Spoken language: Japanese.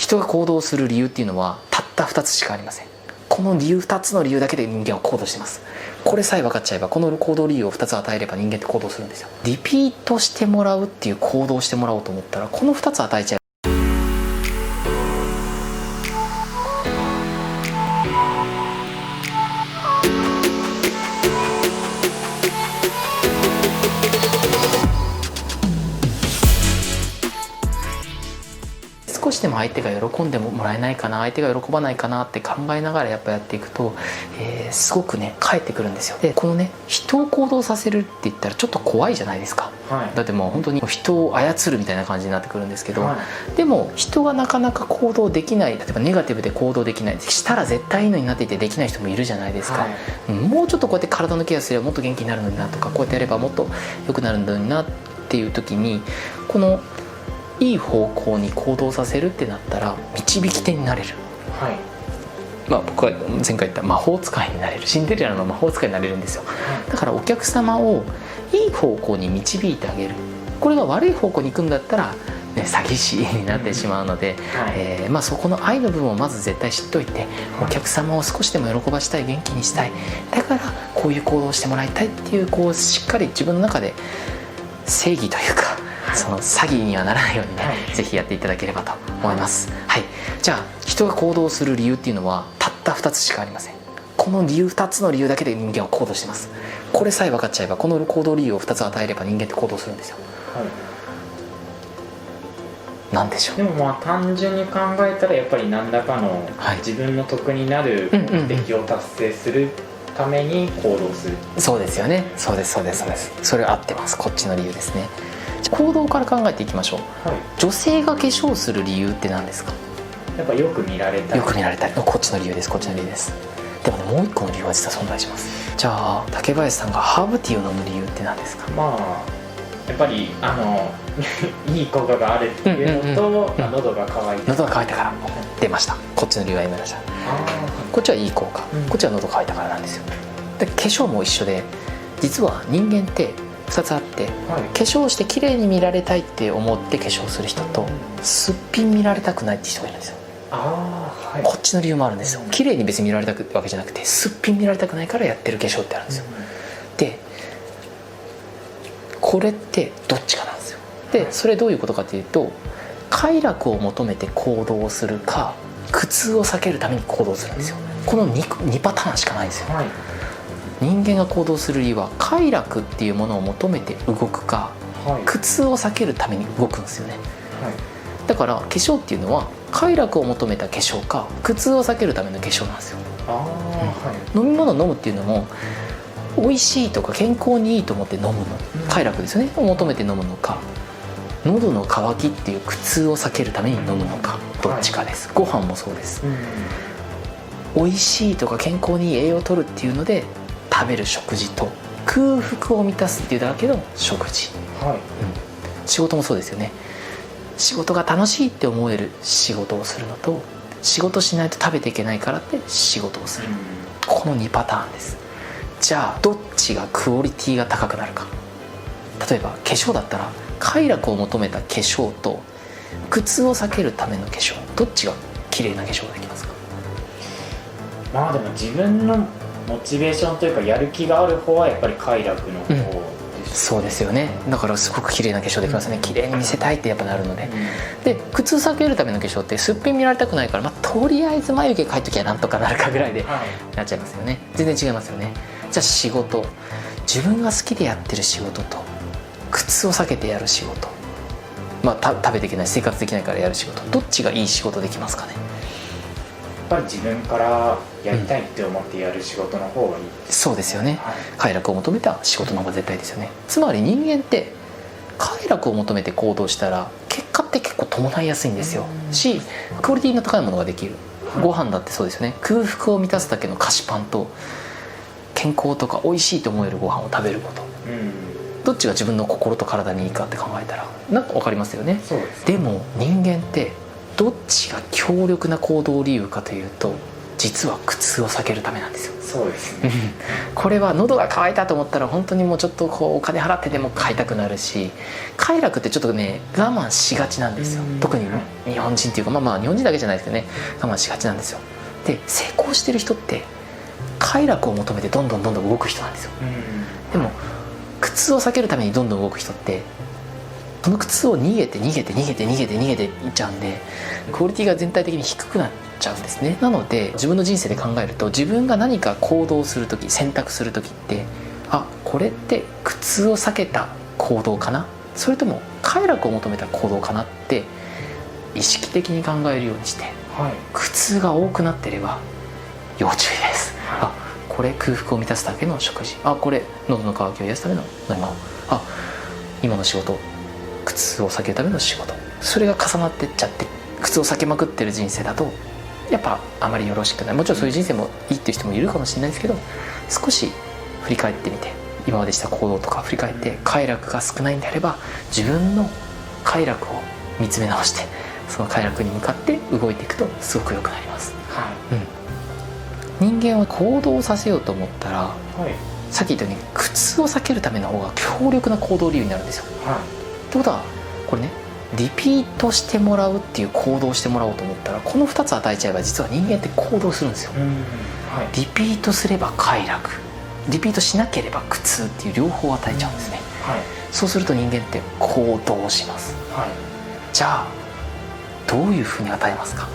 人が行動する理由っていうのはたった2つしかありません。この理由2つの理由だけで人間は行動してます。これさえ分かっちゃえば、この行動理由を2つ与えれば人間って行動するんですよ。リピートしてもらうっていう行動をしてもらおうと思ったら、この2つ与えちゃえば少しでも相手が喜んでもらえないかな、相手が喜ばないかなって考えながらやっぱやっていくと、すごくね返ってくるんですよ。でこのね、人を行動させるって言ったらちょっと怖いじゃないですか、はい、だってもう本当に人を操るみたいな感じになってくるんですけど、はい、でも人がなかなか行動できない、例えばネガティブで行動できない、したら絶対いいのになっていてできない人もいるじゃないですか、はい、もうちょっとこうやって体のケアすればもっと元気になるのになとか、こうやってやればもっと良くなるのになっていう時に、このいい方向に行動させるってなったら導き手になれる、はい、僕は前回言った魔法使いになれる、シンデレラの魔法使いになれるんですよ。だからお客様をいい方向に導いてあげる。これが悪い方向に行くんだったら、ね、詐欺師になってしまうので、はい、そこの愛の部分をまず絶対知っといて、お客様を少しでも喜ばしたい、元気にしたい、だからこういう行動をしてもらいたいっていう、こうしっかり自分の中で正義というか、その詐欺にはならないようにね、はい、ぜひやっていただければと思います、はい、じゃあ人が行動する理由っていうのはたった2つしかありません。この理由2つの理由だけで人間は行動してます。これさえ分かっちゃえば、この行動理由を2つ与えれば人間って行動するんですよ、はい、なんでしょう。でも単純に考えたらやっぱり何らかの自分の得になる目的を達成するために行動する、そうですよね。そうです、そうです、そうです。それは合ってます。こっちの理由ですね。行動から考えていきましょう、はい、女性が化粧する理由って何ですか？やっぱよく見られたい、よく見られたい、こっちの理由です、こっちの理由です。でもね、もう一個の理由は実は存在します。じゃあ竹林さんがハーブティーを飲む理由って何ですか？やっぱりいい効果があるっていうのと、喉が渇いた、喉が渇いたから出ました。こっちの理由は今出した。こっちはいい効果、こっちは喉渇いたからなんですよ。で化粧も一緒で、実は人間って2つあって、はい、化粧して綺麗に見られたいって思って化粧する人と、すっぴん見られたくないって人がいるんですよ。はい、こっちの理由もあるんですよ。綺麗に別に見られたくわけじゃなくて、すっぴん見られたくないからやってる化粧ってあるんですよ、でこれってどっちかなんですよ。でそれどういうことかというと、快楽を求めて行動するか、苦痛を避けるために行動するんですよ。この 2パターンしかないんですよ、はい、人間が行動する理由は快楽っていうものを求めて動くか、はい、苦痛を避けるために動くんですよね、はい、だから化粧っていうのは快楽を求めた化粧か、苦痛を避けるための化粧なんですよ。飲み物を飲むっていうのも美味しいとか健康にいいと思って飲むの、快楽ですよね、を求めて飲むのか、喉の渇きっていう苦痛を避けるために飲むのか、どっちかです、はい、ご飯もそうです、美味しいとか健康にいい栄養を取るっていうので食べる食事と、空腹を満たすっていうだけの食事、はい、仕事もそうですよね。仕事が楽しいって思える仕事をするのと、仕事しないと食べていけないからって仕事をする、この2パターンです。じゃあどっちがクオリティが高くなるか。例えば化粧だったら、快楽を求めた化粧と苦痛を避けるための化粧、どっちが綺麗な化粧ができますか？でも自分のモチベーションというかやる気がある方はやっぱり快楽の方です、そうですよね。だからすごく綺麗な化粧できますね、綺麗に見せたいってやっぱなるので、で苦痛避けるための化粧ってすっぴん見られたくないから、とりあえず眉毛描いときゃなんとかなるかぐらいでなっちゃいますよね。全然違いますよね。じゃあ仕事、自分が好きでやってる仕事と苦痛を避けてやる仕事、食べていけない、生活できないからやる仕事、どっちがいい仕事できますかね？やっぱり自分からやりたいって思ってやる仕事の方がいいです、そうですよね、はい、快楽を求めた仕事の方が絶対ですよね。つまり人間って快楽を求めて行動したら結果って結構伴いやすいんですよし、クオリティの高いものができる。ご飯だってそうですよね。空腹を満たすだけの菓子パンと健康とか美味しいと思えるご飯を食べること、どっちが自分の心と体にいいかって考えたらなんか分かりますよね。そうです。でも人間ってどっちが強力な行動理由かというと、実は苦痛を避けるためなんですよ。そうですねこれは喉が渇いたと思ったら本当にもうちょっとこうお金払ってでも買いたくなるし、快楽ってちょっとね我慢しがちなんですよ。特に日本人っていうか、まあ日本人だけじゃないですけどね、我慢しがちなんですよ。で成功してる人って快楽を求めてどんどん動く人なんですよ。でも苦痛を避けるためにどんどん動く人ってその苦痛を逃げていっちゃうんで、クオリティが全体的に低くなっちゃうんですね。なので自分の人生で考えると、自分が何か行動する時、選択する時って、あ、これって苦痛を避けた行動かな、それとも快楽を求めた行動かなって意識的に考えるようにして、苦痛が多くなってれば要注意です。あ、これ空腹を満たすだけの食事、あ、これ喉の渇きを癒すための飲み物、あ、今の仕事苦痛を避けるための仕事、それが重なってっちゃって苦痛を避けまくってる人生だとやっぱあまりよろしくない。もちろんそういう人生もいいっていう人もいるかもしれないですけど、少し振り返ってみて、今までした行動とか振り返って快楽が少ないんであれば、自分の快楽を見つめ直して、その快楽に向かって動いていくとすごく良くなります。人間は行動させようと思ったら、さっき言ったように苦痛を避けるための方が強力な行動理由になるんですよ。ってことはこれね、リピートしてもらうっていう行動をしてもらおうと思ったら、この2つ与えちゃえば実は人間って行動するんですよ。リピートすれば快楽、リピートしなければ苦痛っていう両方を与えちゃうんですね。そうすると人間って行動します。じゃあどういうふうに与えますか。